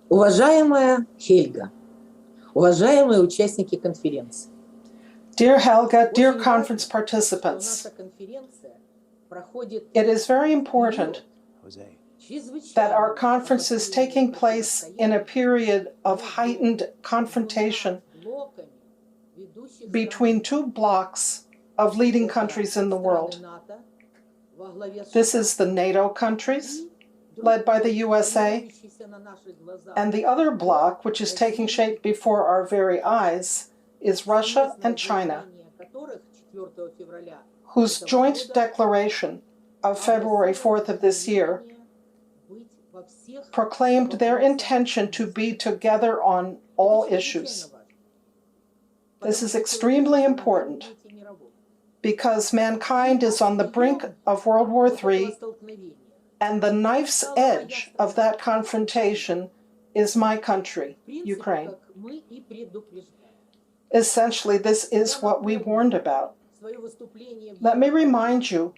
Уважаемая Хельга, уважаемые участники конференции. Dear Helga, dear conference participants, it is very important that our conference is taking place in a period of heightened confrontation between two blocs of leading countries in the world. This is the NATO countries, led by the USA, and the other bloc, which is taking shape before our very eyes, is Russia and China, whose joint declaration of February 4th of this year proclaimed their intention to be together on all issues. This is extremely important because mankind is on the brink of World War III, and the knife's edge of that confrontation is my country, Ukraine. Essentially, this is what we warned about. Let me remind you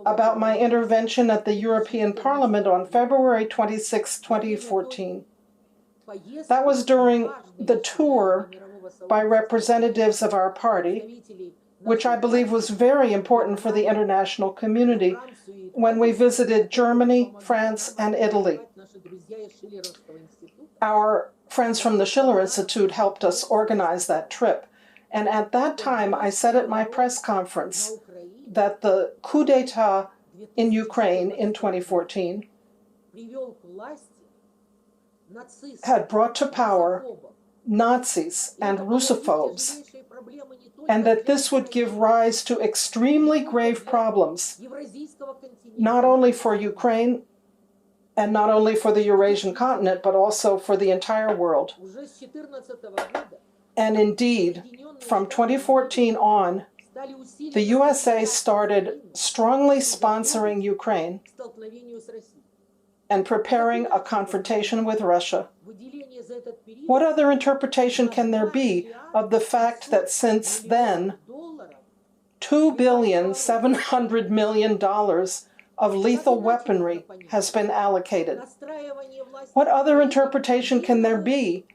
about my intervention at the European Parliament on February 26, 2014. That was during the tour by representatives of our party, which I believe was very important for the international community, when we visited Germany, France, and Italy. Our friends from the Schiller Institute helped us organize that trip. And at that time, I said at my press conference that the coup d'etat in Ukraine in 2014 had brought to power Nazis and Russophobes, and that this would give rise to extremely grave problems, not only for Ukraine and not only for the Eurasian continent, but also for the entire world. And indeed, from 2014 on, the USA started strongly sponsoring Ukraine and preparing a confrontation with Russia. What other interpretation can there be of the fact that since then, $2.7 billion of lethal weaponry has been allocated? What other interpretation can there be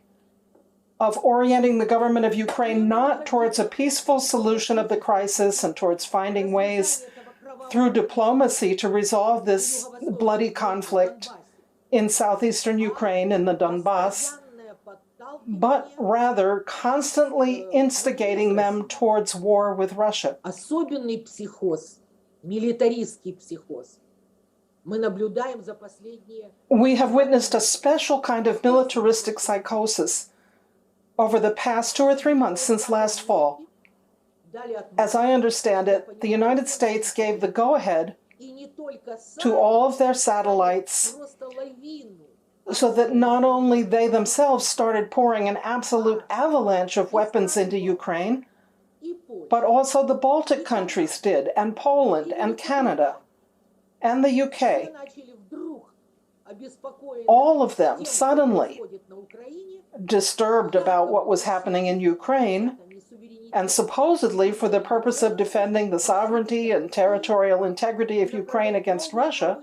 of orienting the government of Ukraine not towards a peaceful solution of the crisis and towards finding ways through diplomacy to resolve this bloody conflict in southeastern Ukraine in the Donbass, but rather constantly instigating them towards war with Russia? Особенный психоз, милитаристский психоз. We have witnessed a special kind of militaristic psychosis over the past 2 or 3 months since last fall. As I understand it, the United States gave the go-ahead to all of their satellites so that not only they themselves started pouring an absolute avalanche of weapons into Ukraine, but also the Baltic countries did, and Poland, and Canada, and the UK. All of them suddenly, disturbed about what was happening in Ukraine, and supposedly for the purpose of defending the sovereignty and territorial integrity of Ukraine against Russia,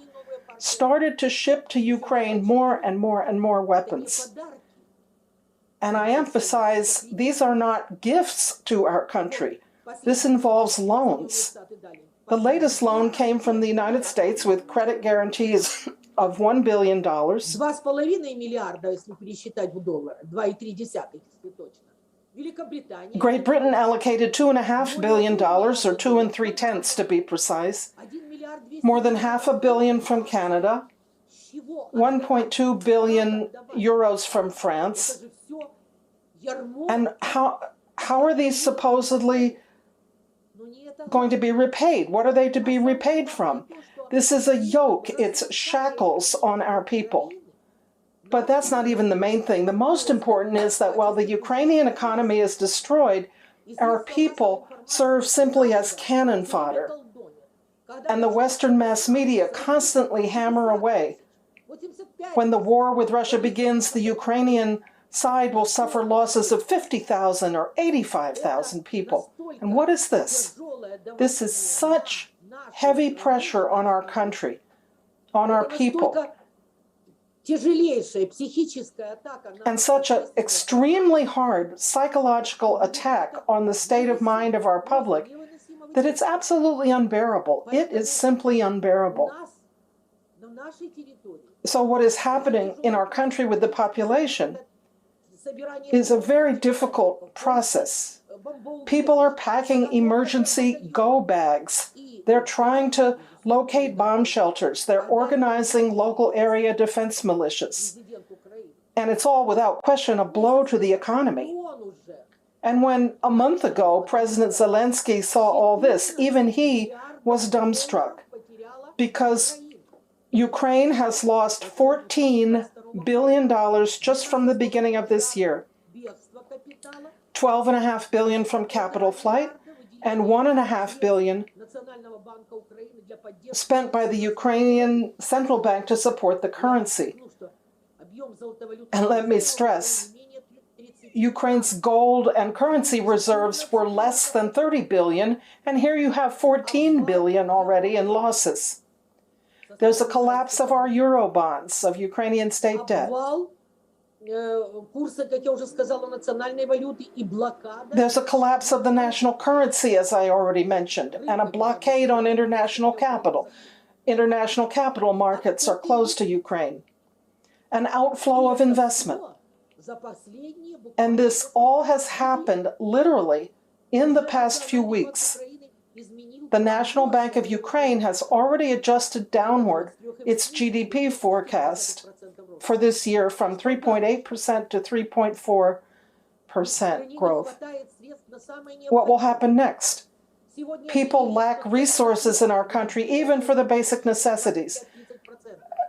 started to ship to Ukraine more and more and more weapons. And I emphasize, these are not gifts to our country. This involves loans. The latest loan came from the United States with credit guarantees of $1 billion. 2,5 миллиарда, если пересчитать в доллары, 2,3, если точно. Great Britain allocated $2.5 billion, or 2 3/10 to be precise. More than $500 million from Canada, 1.2 billion euros from France. And how are these supposedly going to be repaid? What are they to be repaid from? This is a yoke, it's shackles on our people. But that's not even the main thing. The most important is that while the Ukrainian economy is destroyed, our people serve simply as cannon fodder. And the Western mass media constantly hammer away. When the war with Russia begins, the Ukrainian side will suffer losses of 50,000 or 85,000 people. And what is this? This is such heavy pressure on our country, on our people. And such an extremely hard psychological attack on the state of mind of our public that it's absolutely unbearable. It is simply unbearable. So what is happening in our country with the population is a very difficult process. People are packing emergency go bags. They're trying to locate bomb shelters. They're organizing local area defense militias. And it's all without question a blow to the economy. And when a month ago President Zelensky saw all this, even he was dumbstruck because Ukraine has lost $14 billion just from the beginning of this year. $12.5 billion from capital flight and $1.5 billion spent by the Ukrainian central bank to support the currency. And let me stress, Ukraine's gold and currency reserves were less than 30 billion, and here you have 14 billion already in losses. There's a collapse of our euro bonds, of Ukrainian state debt. There's a collapse of the national currency, as I already mentioned, and a blockade on international capital. International capital markets are closed to Ukraine. An outflow of investment. And this all has happened literally in the past few weeks. The National Bank of Ukraine has already adjusted downward its GDP forecast for this year from 3.8% to 3.4% growth. What will happen next? People lack resources in our country, even for the basic necessities.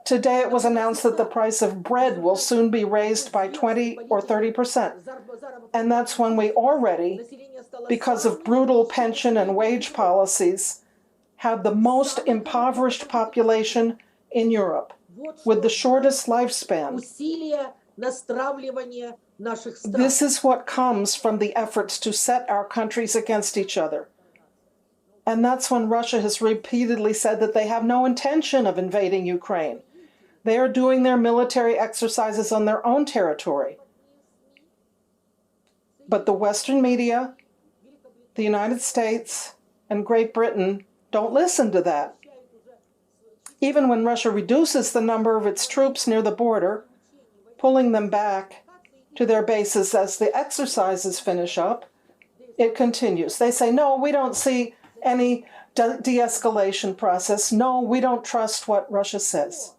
Today it was announced that the price of bread will soon be raised by 20 or 30%. And that's when we already, because of brutal pension and wage policies, have the most impoverished population in Europe, with the shortest lifespan. This is what comes from the efforts to set our countries against each other. And that's when Russia has repeatedly said that they have no intention of invading Ukraine. They are doing their military exercises on their own territory. But the Western media, the United States, and Great Britain don't listen to that. Even when Russia reduces the number of its troops near the border, pulling them back to their bases as the exercises finish up, it continues. They say, no, we don't see any de-escalation process. No, we don't trust what Russia says.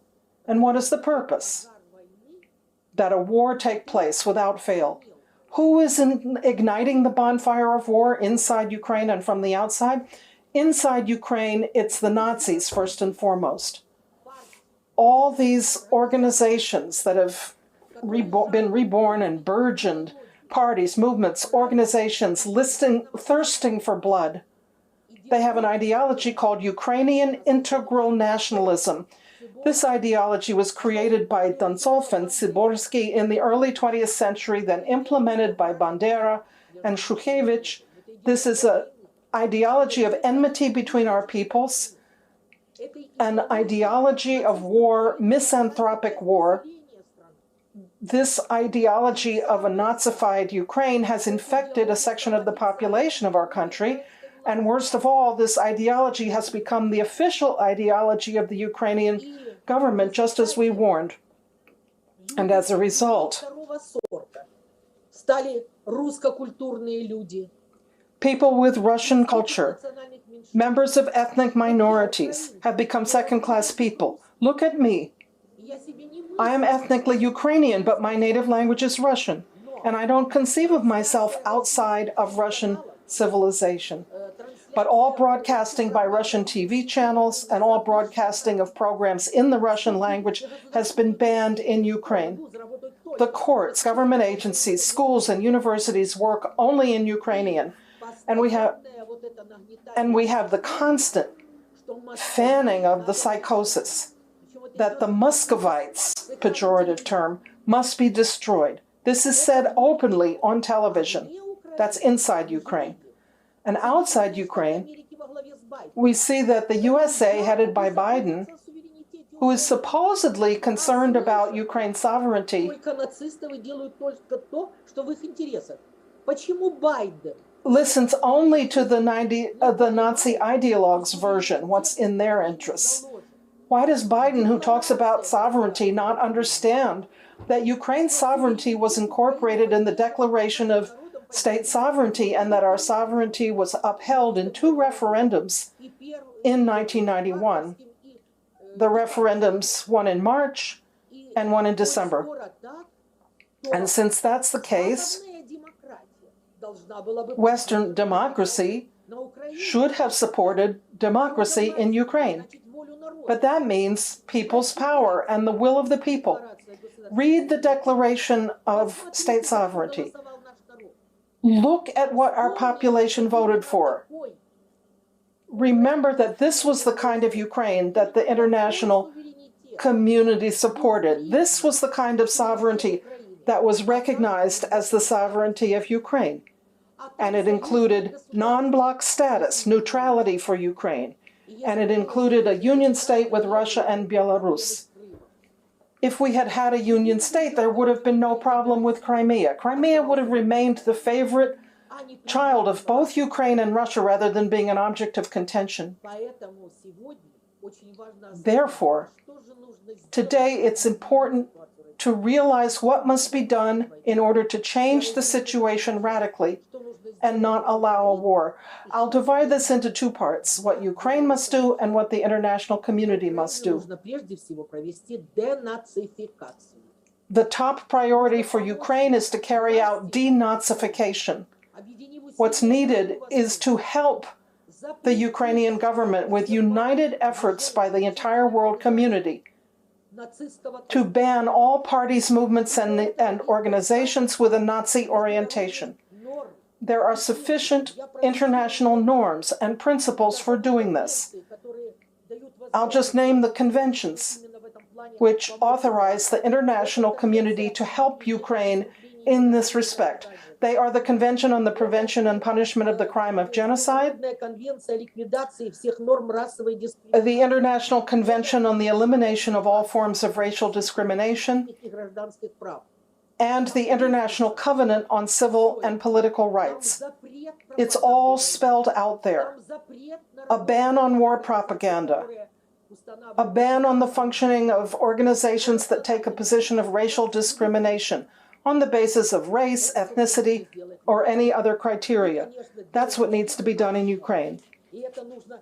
And what is the purpose? That a war take place without fail. Who is igniting the bonfire of war inside Ukraine and from the outside? Inside Ukraine, it's the Nazis first and foremost. All these organizations that have been reborn and burgeoned, parties, movements, organizations thirsting for blood, they have an ideology called Ukrainian integral nationalism. This ideology was created by Dontsov and Siborsky in the early 20th century, then implemented by Bandera and Shukhevich. This is an ideology of enmity between our peoples, an ideology of war, misanthropic war. This ideology of a Nazified Ukraine has infected a section of the population of our country. And worst of all, this ideology has become the official ideology of the Ukrainian government, just as we warned. And as a result, people with Russian culture, members of ethnic minorities, have become second-class people. Look at me. I am ethnically Ukrainian, but my native language is Russian. And I don't conceive of myself outside of Russian civilization. But all broadcasting by Russian TV channels and all broadcasting of programs in the Russian language has been banned in Ukraine. The courts, government agencies, schools, and universities work only in Ukrainian. And we have the constant fanning of the psychosis that the Muscovites, pejorative term, must be destroyed. This is said openly on television. That's inside Ukraine. And outside Ukraine, we see that the USA, headed by Biden, who is supposedly concerned about Ukraine's sovereignty, Только нацисты делают только то, что в их интересах. Почему Байден? listens only to the Nazi ideologues' version, what's in their interests. Why does Biden, who talks about sovereignty, not understand that Ukraine's sovereignty was incorporated in the Declaration of State Sovereignty and that our sovereignty was upheld in 2 referendums in 1991? The referendums, one in March and one in December. And since that's the case, Western democracy should have supported democracy in Ukraine. But that means people's power and the will of the people. Read the Declaration of State Sovereignty. Look at what our population voted for. Remember that this was the kind of Ukraine that the international community supported. This was the kind of sovereignty that was recognized as the sovereignty of Ukraine. And it included non-bloc status, neutrality for Ukraine. And it included a union state with Russia and Belarus. If we had had a union state, there would have been no problem with Crimea. Crimea would have remained the favorite child of both Ukraine and Russia rather than being an object of contention. Therefore, today it's important to realize what must be done in order to change the situation radically and not allow a war. I'll divide this into 2 parts, what Ukraine must do and what the international community must do. The top priority for Ukraine is to carry out denazification. What's needed is to help the Ukrainian government with united efforts by the entire world community to ban all parties, movements, and organizations with a Nazi orientation. There are sufficient international norms and principles for doing this. I'll just name the conventions which authorize the international community to help Ukraine in this respect. They are the Convention on the Prevention and Punishment of the Crime of Genocide, the International Convention on the Elimination of All Forms of Racial Discrimination, and the International Covenant on Civil and Political Rights. It's all spelled out there. A ban on war propaganda, a ban on the functioning of organizations that take a position of racial discrimination on the basis of race, ethnicity, or any other criteria. That's what needs to be done in Ukraine.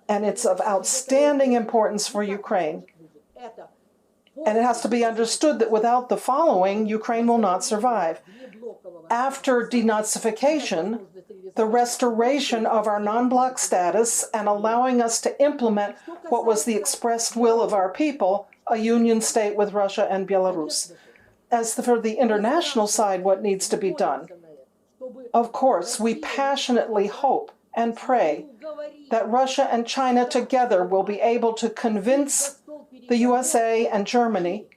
And it's of outstanding importance for Ukraine. And it has to be understood that without the following, Ukraine will not survive. After denazification, the restoration of our non-bloc status and allowing us to implement what was the expressed will of our people, a union state with Russia and Belarus. As for the international side, what needs to be done? Of course, we passionately hope and pray that Russia and China together will be able to convince the USA and Germany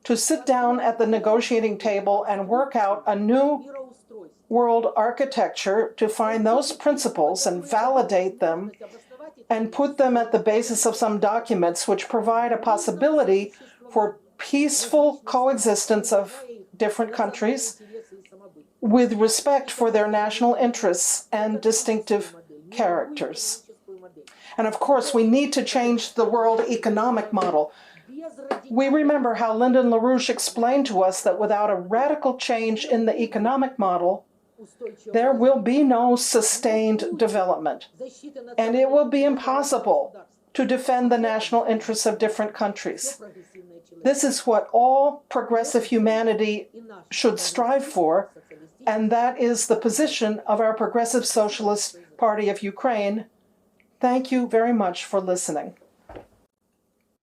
to sit down at the negotiating table and work out a new world architecture to find those principles and validate them and put them at the basis of some documents which provide a possibility for peaceful coexistence of different countries with respect for their national interests and distinctive characters. And of course, we need to change the world economic model. We remember how Lyndon LaRouche explained to us that without a radical change in the economic model, there will be no sustained development. And it will be impossible to defend the national interests of different countries. This is what all progressive humanity should strive for, and that is the position of our Progressive Socialist Party of Ukraine. Thank you very much for listening.